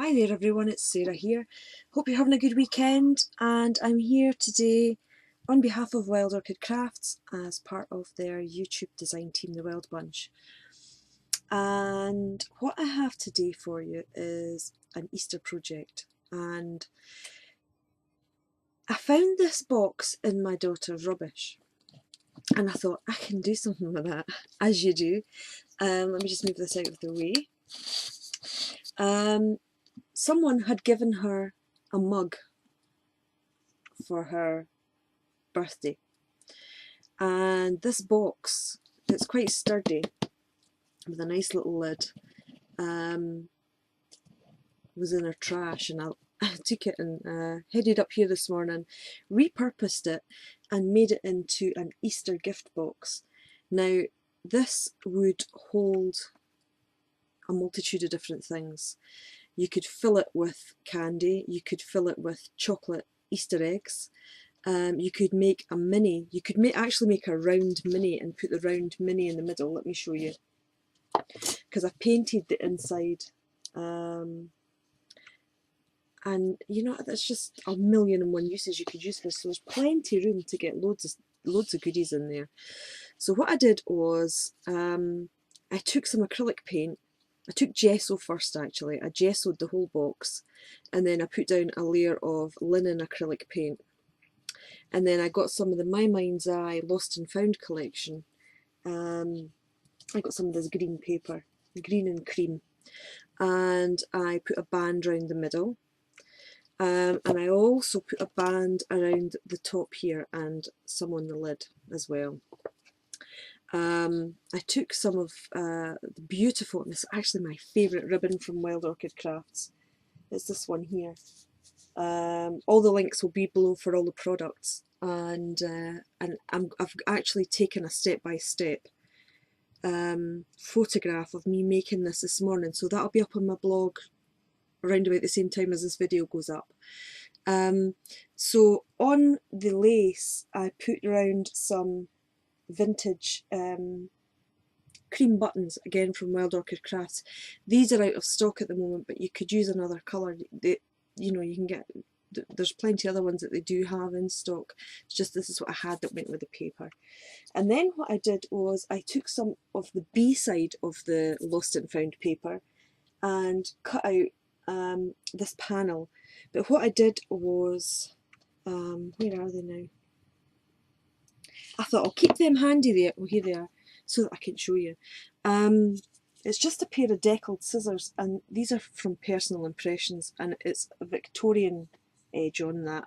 Hi there everyone, it's Sarah here. Hope you're having a good weekend, and I'm here today on behalf of Wild Orchid Crafts as part of their YouTube design team, the Wild Bunch. And what I have today for you is an Easter project, and I found this box in my daughter's rubbish and I thought I can do something with that, as you do. Let me just move this out of the way. Someone had given her a mug for her birthday, and this box, it's quite sturdy with a nice little lid, was in her trash, and I took it and headed up here this morning, repurposed it and made it into an Easter gift box. Now this would hold a multitude of different things. You could fill it with candy, you could fill it with chocolate Easter eggs, you could make a mini, you could actually make a round mini and put the round mini in the middle. Let me show you, because I painted the inside, and you know, there's just a million and one uses you could use this, so there's plenty of room to get loads of goodies in there. So what I did was, I took some acrylic paint. I took gesso first actually. I gessoed the whole box, and then I put down a layer of linen acrylic paint, and then I got some of the My Mind's Eye Lost and Found collection. I got some of this green paper, green and cream, and I put a band around the middle, and I also put a band around the top here and some on the lid as well. I took some of the beautiful, and it's actually my favourite ribbon from Wild Orchid Crafts. It's this one here. All the links will be below for all the products, and I've actually taken a step-by-step photograph of me making this morning, so that'll be up on my blog around about the same time as this video goes up. So on the lace I put around some vintage cream buttons, again from Wild Orchid Crafts. These are out of stock at the moment, but you could use another colour. You know, you can get, there's plenty of other ones that they do have in stock. It's just this is what I had that went with the paper. And then what I did was I took some of the B side of the Lost and Found paper and cut out this panel. But what I did was, where are they now? I thought I'll keep them handy there. Oh, here they are, so that I can show you. It's just a pair of deckled scissors, and these are from Personal Impressions, and it's a Victorian edge on that.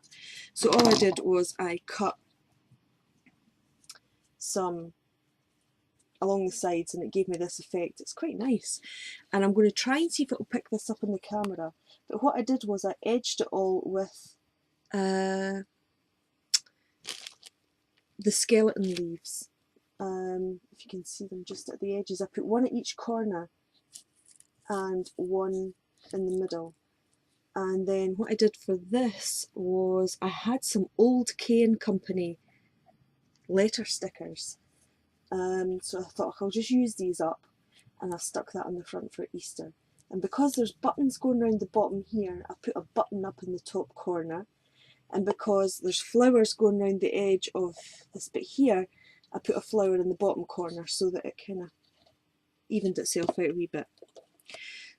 So all I did was I cut some along the sides, and it gave me this effect. It's quite nice, and I'm going to try and see if it will pick this up in the camera. But what I did was I edged it all with the skeleton leaves. If you can see them just at the edges, I put one at each corner and one in the middle. And then what I did for this was I had some old K & Company letter stickers, so I thought I'll just use these up, and I stuck that on the front for Easter. And because there's buttons going around the bottom here, I put a button up in the top corner, and because there's flowers going around the edge of this bit here, I put a flower in the bottom corner so that it kind of evened itself out a wee bit.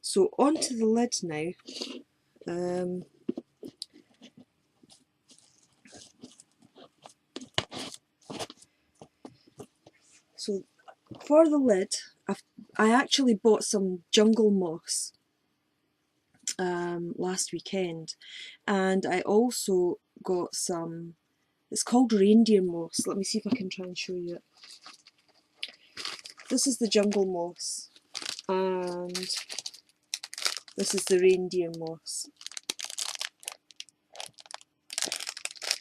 So onto the lid now. So for the lid, I actually bought some jungle moss last weekend, and I also got some, it's called reindeer moss. Let me see if I can try and show you it. This is the jungle moss, and this is the reindeer moss.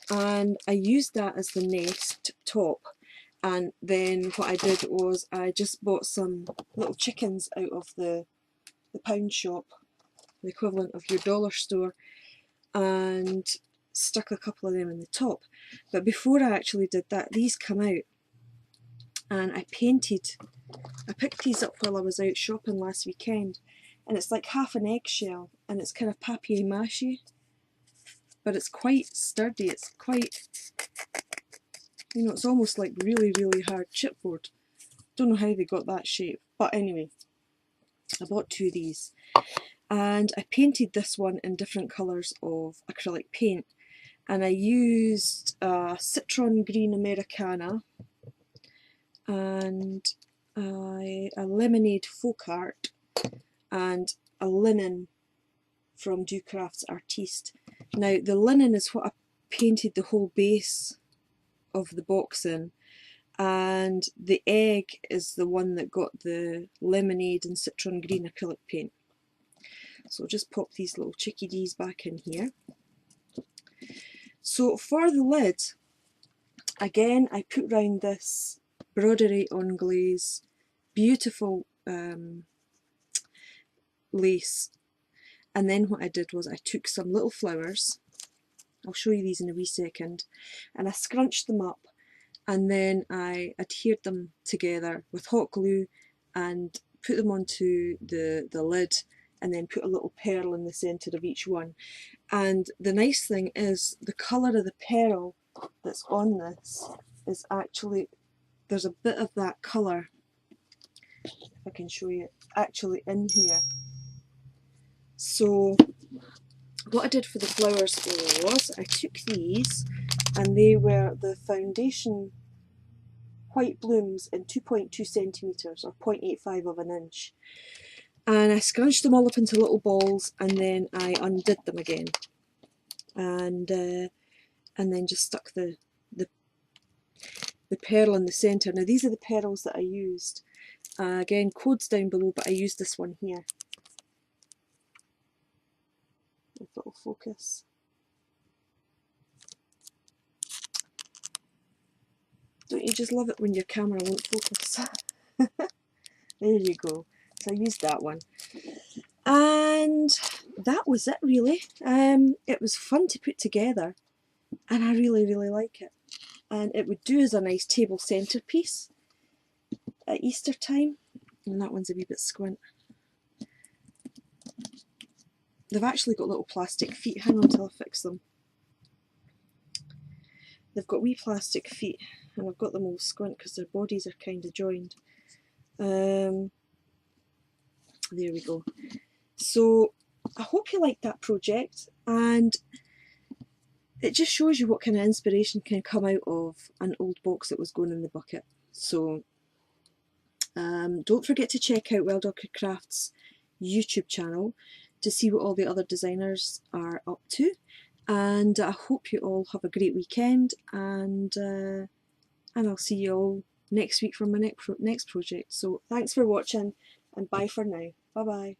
And I used that as the nest top, and then what I did was I just bought some little chickens out of the pound shop, the equivalent of your dollar store, and stuck a couple of them in the top. But before I actually did that, these come out, and I picked these up while I was out shopping last weekend, and it's like half an eggshell, and it's kind of papier-mâché, but it's quite sturdy. It's quite, you know, it's almost like really, really hard chipboard. Don't know how they got that shape, but anyway, I bought 2 of these, and I painted this one in different colours of acrylic paint, and I used a citron green Americana and a lemonade folk art and a linen from Du Crafts Artiste. Now the linen is what I painted the whole base of the box in, and the egg is the one that got the lemonade and citron green acrylic paint. So I'll just pop these little chickadees back in here. So for the lid, again I put round this broderie anglaise, beautiful lace, and then what I did was I took some little flowers, I'll show you these in a wee second, and I scrunched them up, and then I adhered them together with hot glue and put them onto the lid, and then put a little pearl in the centre of each one. And the nice thing is the colour of the pearl that's on this is actually, there's a bit of that colour, if I can show you, actually in here. So what I did for the flowers was I took these, and they were the foundation white blooms in 2.2 centimetres or 0.85 of an inch, and I scrunched them all up into little balls, and then I undid them again, and then just stuck the pearl in the centre. Now these are the pearls that I used. Again, code's down below, but I used this one here. If it'll focus. Don't you just love it when your camera won't focus? There you go. So I used that one. And that was it really. It was fun to put together, and I really, really like it. And it would do as a nice table centrepiece at Easter time. And that one's a wee bit squint. They've actually got little plastic feet. Hang on till I fix them. They've got wee plastic feet, and I've got them all squint because their bodies are kind of joined. There we go. So I hope you liked that project, and it just shows you what kind of inspiration can come out of an old box that was going in the bucket. So don't forget to check out Wild Orchid Crafts' YouTube channel to see what all the other designers are up to, and I hope you all have a great weekend, and I'll see you all next week for my next project. So thanks for watching, and bye for now. Bye bye.